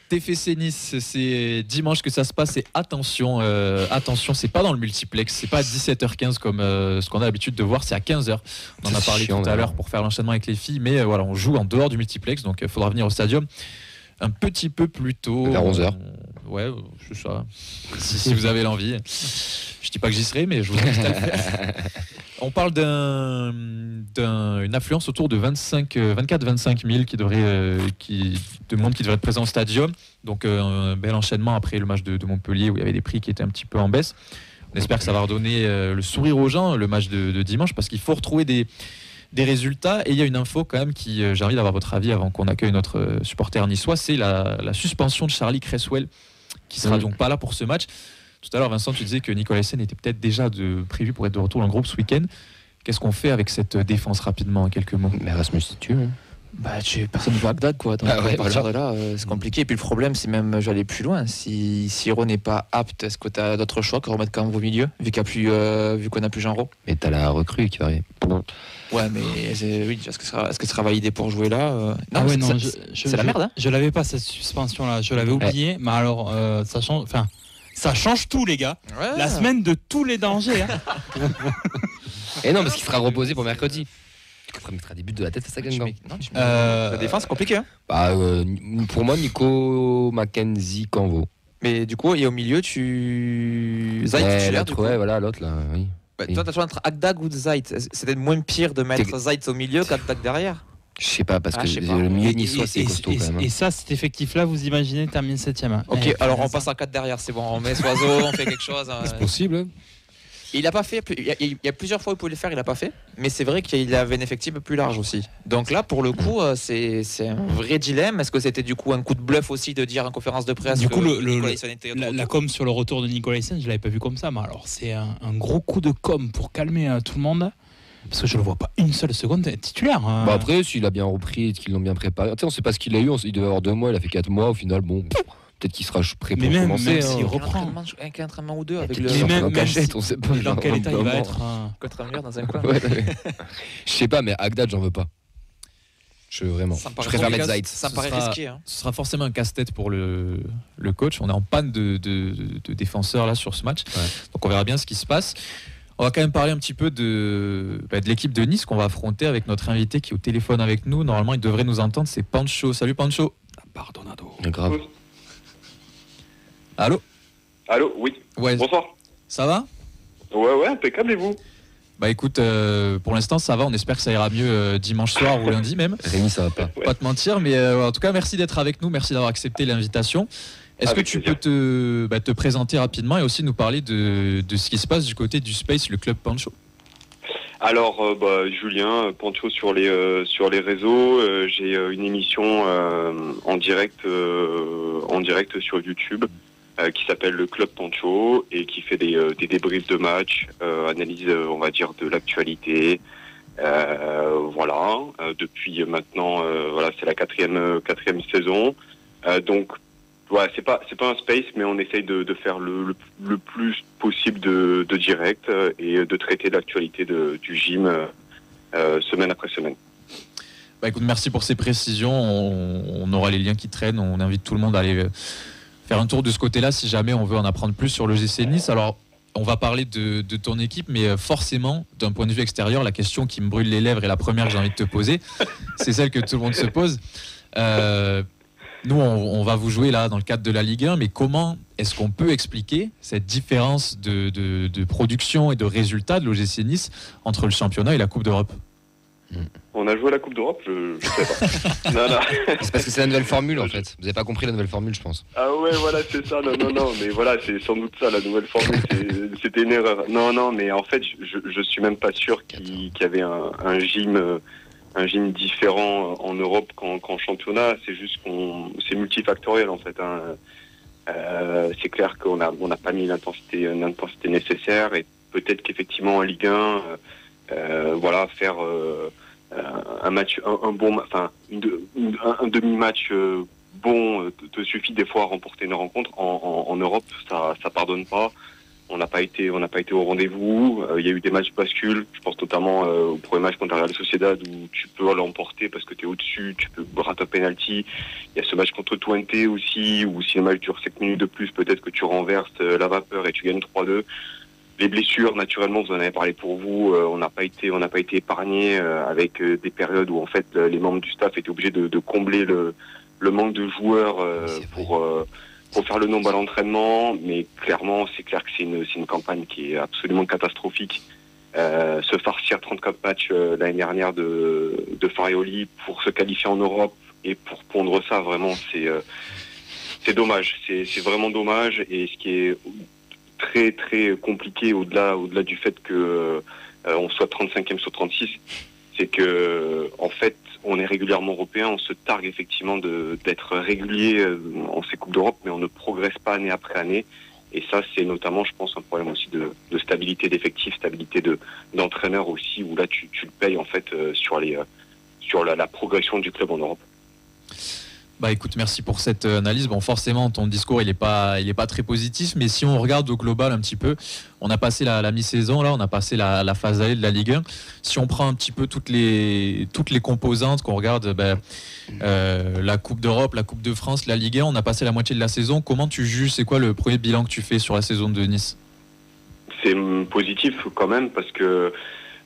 TFC Nice, c'est dimanche que ça se passe et attention, c'est pas dans le multiplex, c'est pas à 17h15 comme ce qu'on a l'habitude de voir, c'est à 15h. On en a parlé tout à l'heure pour faire l'enchaînement avec les filles, mais voilà, on joue en dehors du multiplex, donc il faudra venir au stadium un petit peu plus tôt. Vers 11h. Ouais, c'est ça. Si vous avez l'envie. Je dis pas que j'y serai, mais je vous invite à le faire. On parle d'une affluence autour de 24-25 000 de monde qui devrait être présent au stadium. Donc un bel enchaînement après le match de Montpellier où il y avait des prix qui étaient un petit peu en baisse. On espère que ça va redonner le sourire aux gens, le match de dimanche, parce qu'il faut retrouver des résultats. Et il y a une info quand même qui, j'ai envie d'avoir votre avis avant qu'on accueille notre supporter niçois, c'est la suspension de Charlie Cresswell, qui sera donc pas là pour ce match. Tout à l'heure, Vincent, tu disais que Nicolas Hyssen était peut-être déjà prévu pour être de retour dans le groupe ce week-end. Qu'est-ce qu'on fait avec cette défense rapidement, en quelques mots? Mais Rasmus, si tu veux. Personne ne va à Bagdad, quoi. Donc, à partir de là, c'est compliqué. Et puis le problème, c'est même, j'allais plus loin. Si Hiro n'est pas apte, est-ce que tu as d'autres choix que remettre quand même au milieu, vu qu'on n'a plus Jean-Ro? Mais t'as la recrue qui va arriver. Ouais, mais oui, est-ce que ça sera validé pour jouer là? Non, c'est la merde. Hein, je l'avais pas, cette suspension-là. Je l'avais oublié. Mais alors, ça change tout, les gars. Ouais. La semaine de tous les dangers. Hein. Et non, parce qu'il sera reposé pour mercredi. Il mettra des buts de la tête, c'est ça, Guingamp. La défense, c'est compliqué. Hein. Pour moi, Nico, Mackenzie, Canvo. Mais du coup, et au milieu, Zayt titulaire, du coup. Ouais, voilà, l'autre là, oui. Toi, t'as le choix entre Agdag ou Zayt. C'était moins pire de mettre Zayt au milieu qu'Agdag derrière. Je sais pas, parce que le milieu niçois, c'est costaud quand même. Et ça, cet effectif-là, vous imaginez terminer 7ème. Ok, alors on passe en 4 derrière, c'est bon. On met Soiseau, on fait quelque chose. C'est possible, hein. Il a pas fait. Il y a plusieurs fois où il pouvait le faire, il a pas fait. Mais c'est vrai qu'il avait un effectif plus large aussi. Donc là, pour le coup, c'est un vrai dilemme. Est-ce que c'était du coup un coup de bluff aussi de dire en conférence de presse? Du coup, la com sur le retour de Nicolas Hyssen, je l'avais pas vu comme ça. Mais alors, c'est un gros coup de com pour calmer tout le monde. Parce que je le vois pas une seule seconde titulaire. Hein. Après, s'il a bien repris, qu'ils l'ont bien préparé. Tu sais, on sait pas ce qu'il a eu. Il devait avoir 2 mois. Il a fait 4 mois. Au final, bon. Peut-être qu'il sera prêt pour commencer. Même s'il reprend un entraînement ou deux avec le cachette, on sait pas dans quel état il va être. Contre un mur dans un coin. Je sais pas, mais Agdad, j'en veux pas. Je préfère mettre Zayt. Ça me paraît risqué. Hein. Ce sera forcément un casse-tête pour le coach. On est en panne de défenseurs là sur ce match. Ouais. Donc on verra bien ce qui se passe. On va quand même parler un petit peu de l'équipe de Nice qu'on va affronter avec notre invité qui est au téléphone avec nous. Normalement, il devrait nous entendre. C'est Pancho. Salut Pancho. Pardonado. Grave. Allô, oui. Ouais. Bonsoir. Ça va? Ouais, impeccable, et vous? Bah écoute, pour l'instant ça va, on espère que ça ira mieux dimanche soir ou lundi même. Rémi, ça va pas. Pas te mentir, mais en tout cas merci d'être avec nous, merci d'avoir accepté l'invitation. Est-ce que tu peux te présenter rapidement et aussi nous parler de ce qui se passe du côté du Space, le club Pancho? Alors, Julien, Pancho sur les réseaux, j'ai une émission en direct sur YouTube qui s'appelle le Club Pancho et qui fait des débriefs de match, analyse, on va dire, de l'actualité. Depuis maintenant, c'est la quatrième saison. Donc, ouais, c'est pas un space, mais on essaye de faire le plus possible de direct et de traiter l'actualité du gym semaine après semaine. Bah écoute, merci pour ces précisions. On aura les liens qui traînent. On invite tout le monde à aller faire un tour de ce côté-là si jamais on veut en apprendre plus sur le GC Nice. Alors, on va parler de ton équipe, mais forcément, d'un point de vue extérieur, la question qui me brûle les lèvres et la première que j'ai envie de te poser, c'est celle que tout le monde se pose. Nous, on va vous jouer là dans le cadre de la Ligue 1, mais comment est-ce qu'on peut expliquer cette différence de production et de résultats de l'OGC Nice entre le championnat et la Coupe d'Europe? On a joué à la Coupe d'Europe, je sais pas. non. C'est parce que c'est la nouvelle formule en fait. Vous n'avez pas compris la nouvelle formule, je pense. Ah ouais, voilà, c'est ça. Non, mais voilà, c'est sans doute ça, la nouvelle formule. C'était une erreur. Non, mais en fait, je suis même pas sûr qu'il y avait un gym différent en Europe qu'en championnat. C'est juste c'est multifactoriel en fait. Hein. C'est clair qu'on n'a pas mis l'intensité nécessaire et peut-être qu'effectivement en Ligue 1, faire un match, un demi-match bon te suffit des fois à remporter une rencontre. En Europe, ça pardonne pas. On n'a pas été au rendez-vous. Il y a eu des matchs bascules. Je pense notamment au premier match contre la Real Sociedad où tu peux l'emporter parce que tu es au-dessus, tu peux rater un penalty. Il y a ce match contre Twente aussi où si le match dure 7 minutes de plus, peut-être que tu renverses la vapeur et tu gagnes 3-2. Les blessures, naturellement, vous en avez parlé pour vous. On n'a pas été épargné avec des périodes où en fait les membres du staff étaient obligés de combler le manque de joueurs pour faire le nombre à l'entraînement, mais clairement, c'est clair que c'est une campagne qui est absolument catastrophique. Se farcir 34 matchs l'année dernière de Farioli pour se qualifier en Europe et pour pondre ça, vraiment, c'est dommage. C'est vraiment dommage. Et ce qui est très très compliqué au-delà du fait que on soit 35e sur 36, c'est que en fait on est régulièrement européen, on se targue effectivement d'être régulier en ces Coupes d'Europe, mais on ne progresse pas année après année. Et ça, c'est notamment, je pense, un problème aussi de stabilité d'effectifs, stabilité d'entraîneur aussi, où là, tu le payes en fait sur la progression du club en Europe. Bah écoute, merci pour cette analyse. Bon, forcément, ton discours, il est pas très positif, mais si on regarde au global un petit peu, on a passé la mi-saison, là, on a passé la phase A de la Ligue 1. Si on prend un petit peu toutes les composantes, qu'on regarde la Coupe d'Europe, la Coupe de France, la Ligue 1, on a passé la moitié de la saison. Comment tu juges? C'est quoi le premier bilan que tu fais sur la saison de Nice? C'est positif quand même, parce que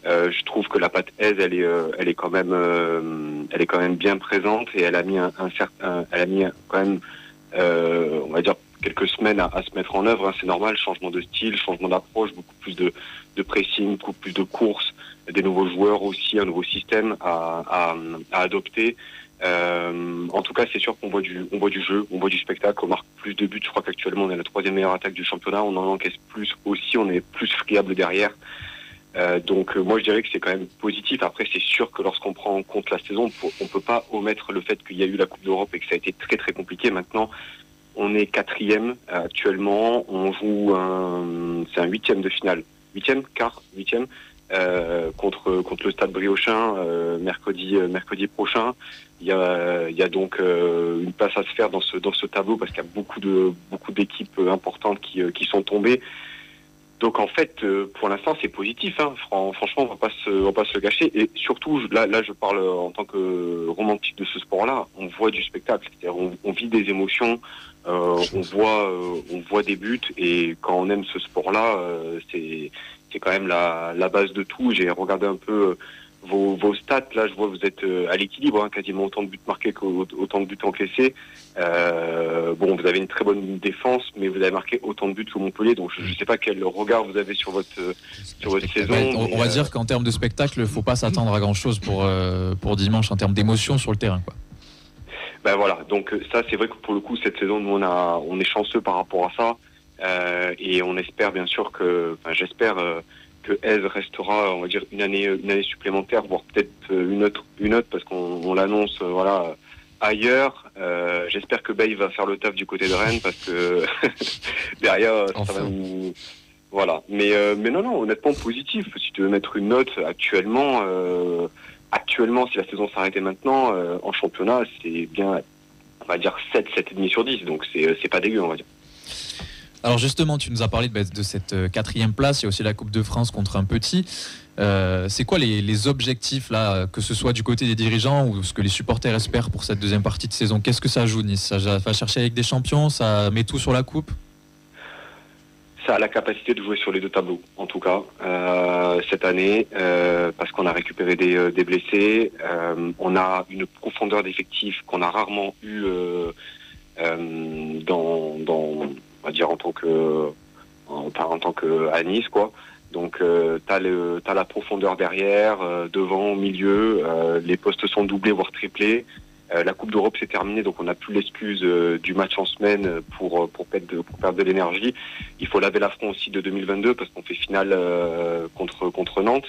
je trouve que la patte Aise, elle est quand même bien présente, et elle a mis quand même, on va dire, quelques semaines à se mettre en œuvre. C'est normal, changement de style, changement d'approche, beaucoup plus de pressing, beaucoup plus de courses, des nouveaux joueurs aussi, un nouveau système à adopter. En tout cas, c'est sûr qu'on voit du jeu, on voit du spectacle, on marque plus de buts. Je crois qu'actuellement on est la 3e meilleure attaque du championnat, on en encaisse plus aussi, on est plus friable derrière. Donc moi je dirais que c'est quand même positif. Après, c'est sûr que lorsqu'on prend en compte la saison, on peut pas omettre le fait qu'il y a eu la Coupe d'Europe et que ça a été très très compliqué. Maintenant, on est 4e actuellement, on joue c'est un 8e de finale, 8e contre le Stade Briochin mercredi prochain. Il y a donc une place à se faire dans ce tableau, parce qu'il y a beaucoup d'équipes importantes qui sont tombées. Donc en fait, pour l'instant, c'est positif. Hein. Franchement, on va pas se le gâcher. Et surtout, là, je parle en tant que romantique de ce sport-là. On voit du spectacle, c'est-à-dire on vit des émotions, on voit des buts. Et quand on aime ce sport-là, c'est quand même la base de tout. J'ai regardé un peu vos stats. Là, je vois que vous êtes à l'équilibre, hein, quasiment autant de buts marqués qu'autant de buts encaissés. Bon, vous avez une très bonne défense, mais vous avez marqué autant de buts que Montpellier, donc je ne sais pas quel regard vous avez sur votre saison. On va dire qu'en termes de spectacle, il ne faut pas s'attendre à grand-chose pour dimanche en termes d'émotion sur le terrain, quoi. Ben voilà, donc ça, c'est vrai que pour le coup, cette saison, nous, on est chanceux par rapport à ça, et on espère bien sûr j'espère que Aise restera, on va dire, une année supplémentaire, voire peut-être une autre, parce qu'on l'annonce, ailleurs. J'espère que Bay va faire le taf du côté de Rennes, parce que derrière, ça va nous... Voilà. Mais non, honnêtement positif. Si tu veux mettre une note actuellement, si la saison s'arrêtait maintenant, en championnat, c'est bien, on va dire 7,5 sur 10. Donc c'est pas dégueu, on va dire. Alors justement, tu nous as parlé de cette 4e place. Il y a aussi la Coupe de France contre un petit. C'est quoi les objectifs là, que ce soit du côté des dirigeants ou ce que les supporters espèrent pour cette deuxième partie de saison? Qu'est-ce que ça joue, Nice? Ça va chercher avec des champions? Ça met tout sur la coupe? Ça a la capacité de jouer sur les deux tableaux, en tout cas, cette année, parce qu'on a récupéré des blessés. On a une profondeur d'effectifs qu'on a rarement eu on va dire en tant que à Nice, quoi. Donc t'as la profondeur derrière, devant, au milieu, les postes sont doublés voire triplés. La Coupe d'Europe s'est terminée, donc on n'a plus l'excuse du match en semaine pour perdre de l'énergie. Il faut laver l'affront aussi de 2022, parce qu'on fait finale contre Nantes.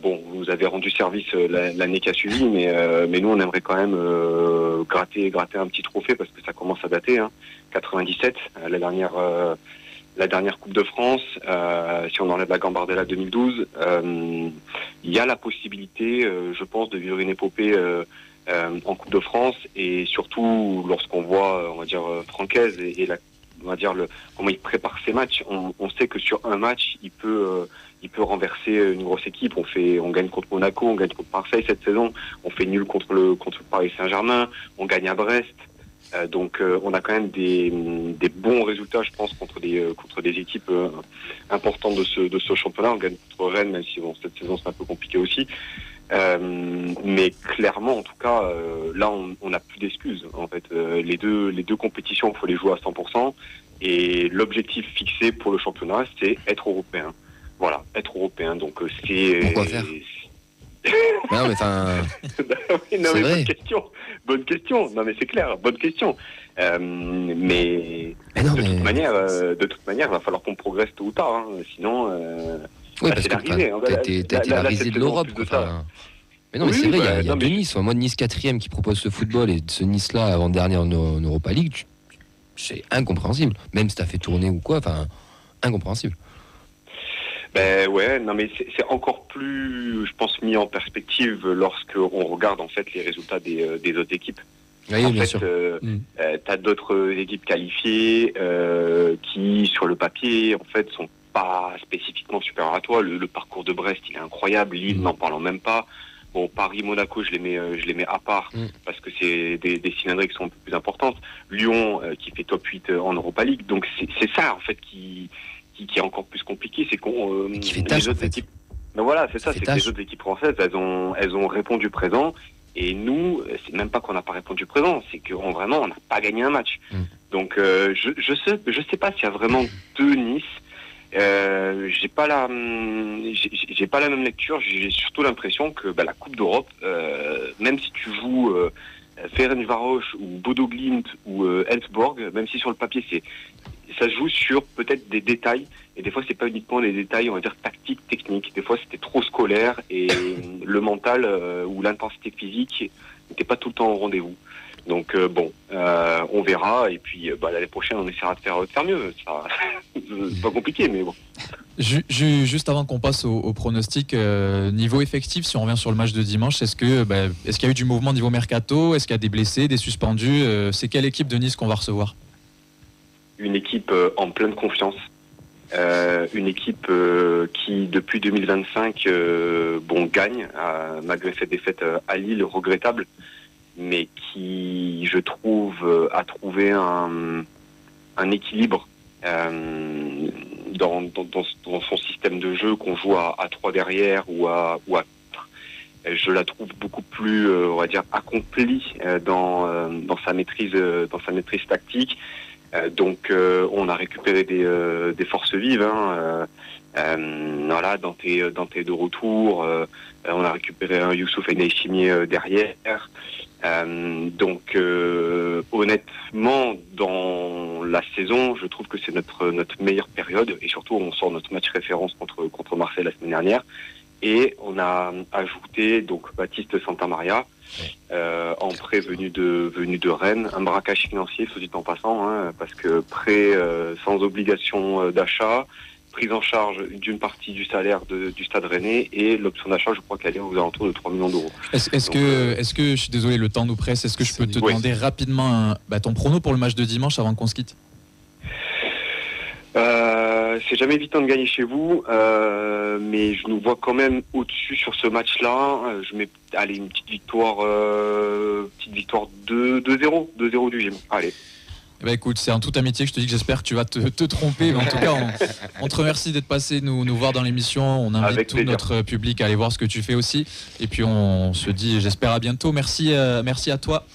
Bon, vous avez rendu service l'année qui a suivi, mais nous on aimerait quand même gratter un petit trophée, parce que ça commence à dater, hein. 97, la dernière Coupe de France, si on enlève la Gambardella 2012, il y a la possibilité, je pense, de vivre une épopée en Coupe de France, et surtout lorsqu'on voit, on va dire, Francaise et on va dire comment il prépare ses matchs. On sait que sur un match, il peut renverser une grosse équipe. On gagne contre Monaco, on gagne contre Marseille cette saison, on fait nul contre le Paris Saint-Germain, on gagne à Brest. Donc on a quand même des bons résultats, je pense, contre des équipes importantes de ce championnat. On gagne contre Rennes, même si cette saison c'est un peu compliqué aussi. Mais clairement, en tout cas, là, on n'a plus d'excuses. En fait, les deux compétitions, il faut les jouer à 100%. Et l'objectif fixé pour le championnat, c'est être européen. Voilà, être européen. Donc c'est. Pourquoi faire ? Non, mais enfin. Oui, non, mais bonne question. Non, mais c'est clair, bonne question. Mais de toute manière, il va falloir qu'on progresse tôt ou tard. Hein. Sinon. Oui, parce que t'es la risée de l'Europe. Mais non, mais c'est vrai, il y a deux Nice. Moi, Nice 4e qui propose ce football et ce Nice-là avant-dernier en Europa League, c'est incompréhensible. Même si t'as fait tourner ou quoi, enfin, incompréhensible. Ben ouais, non mais c'est encore plus, je pense, mis en perspective lorsque on regarde en fait les résultats des autres équipes. Oui, en bien fait, sûr. T'as d'autres équipes qualifiées qui, sur le papier, en fait, sont pas spécifiquement supérieurs à toi. Le parcours de Brest, il est incroyable. Lille, n'en parlons même pas. Bon, Paris, Monaco, je les mets à part parce que c'est des cylindrées qui sont un peu plus importantes. Lyon, qui fait top 8 en Europa League. Donc c'est ça en fait qui est encore plus compliqué, c'est qu'on qui fait tâche, les autres équipes. Ben voilà, c'est ça, c'est que les autres équipes françaises, elles ont répondu présent. Et nous, c'est même pas qu'on n'a pas répondu présent, c'est qu'on vraiment on n'a pas gagné un match. Donc je sais pas s'il y a vraiment deux Nice. J'ai pas la même lecture. J'ai surtout l'impression que la Coupe d'Europe, même si tu joues Ferencváros ou Bodo Glimt ou Elfsborg, même si sur le papier ça se joue sur peut-être des détails, et des fois c'est pas uniquement des détails, on va dire tactiques, techniques. Des fois c'était trop scolaire et le mental ou l'intensité physique n'était pas tout le temps au rendez-vous. Donc on verra, et puis l'année prochaine on essaiera de faire mieux. Ça, c'est pas compliqué, mais bon. Juste avant qu'on passe au pronostic, niveau effectif, si on revient sur le match de dimanche, est-ce qu'il y a eu du mouvement niveau mercato ? Est-ce qu'il y a des blessés, des suspendus ? C'est quelle équipe de Nice qu'on va recevoir ? Une équipe en pleine confiance. Une équipe qui, depuis 2025, gagne, malgré cette défaite à Lille, regrettable, mais qui, je trouve, a trouvé un équilibre dans son système de jeu, qu'on joue à 3 derrière ou à 4. Je la trouve beaucoup plus, on va dire, accomplie dans sa maîtrise tactique. Donc on a récupéré des forces vives, voilà, dans tes de retour. On a récupéré un Youssouf Endaichimier derrière. Donc honnêtement, dans la saison, je trouve que c'est notre meilleure période, et surtout on sort notre match référence contre Marseille la semaine dernière, et on a ajouté donc Baptiste Santamaria en prêt venu de Rennes, un braquage financier, soit dit en passant, parce que prêt sans obligation d'achat, prise en charge d'une partie du salaire du Stade Rennais, et l'option d'achat, je crois qu'elle est aux alentours de 3 millions d'euros. Est-ce que, je suis désolé, le temps nous presse, est-ce que je peux te demander rapidement ton prono pour le match de dimanche avant qu'on se quitte ? C'est jamais évident de gagner chez vous, mais je nous vois quand même au-dessus sur ce match-là. Je mets une petite victoire 2-0 du gym. Allez. Écoute, c'est en toute amitié que je te dis que j'espère que tu vas te tromper, mais en tout cas on te remercie d'être passé nous voir dans l'émission. On invite tout notre public à aller voir ce que tu fais aussi, et puis on se dit, j'espère, à bientôt. Merci à toi.